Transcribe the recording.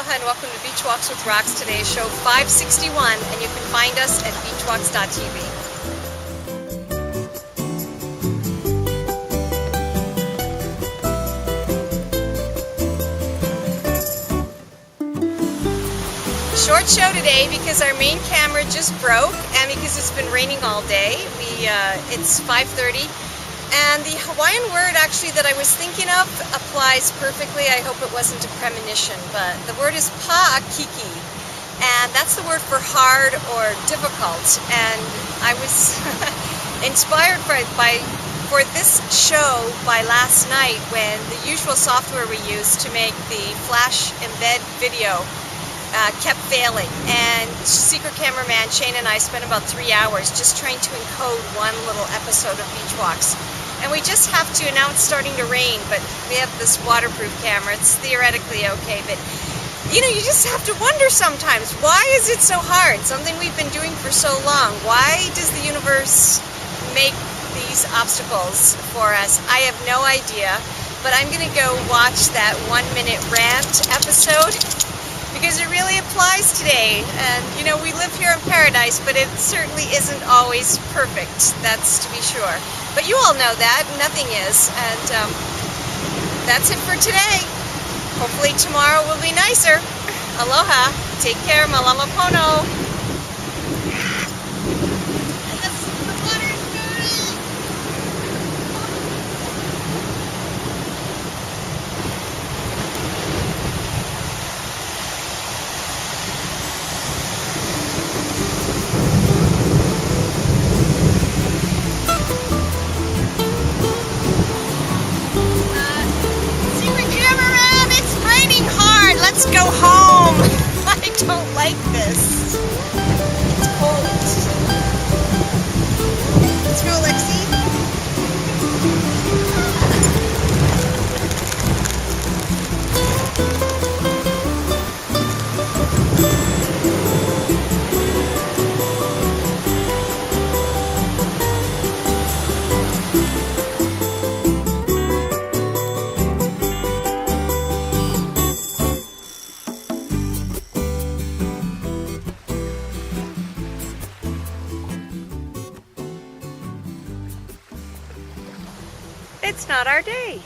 Aloha and welcome to Beach Walks with Rocks. Today is show 561 and you can find us at beachwalks.tv. Short show today because our main camera just broke and because it's been raining all day. It's 5:30 and the Hawaiian word actually that I was thinking of applies perfectly. I hope it wasn't a premonition, but the word is Paʻakikī, and that's the word for hard or difficult. And I was inspired for this show by last night when the usual software we use to make the flash embed video kept failing, and secret cameraman Shane and I spent about 3 hours just trying to encode one little episode of Beach Walks. And we just have to, and now it's starting to rain, but we have this waterproof camera. It's theoretically okay, but you know, you just have to wonder sometimes, why is it so hard? Something we've been doing for so long. Why does the universe make these obstacles for us? I have no idea, but I'm going to go watch that 1-minute rant episode because it really applies today. And you know, we live here in paradise, but it certainly isn't always perfect, that's to be sure. But you all know that, nothing is. And that's it for today. Hopefully tomorrow will be nicer. Aloha, take care, malama pono. Let's go home. I don't like this. It's cold. Let's go, Lexi. It's not our day.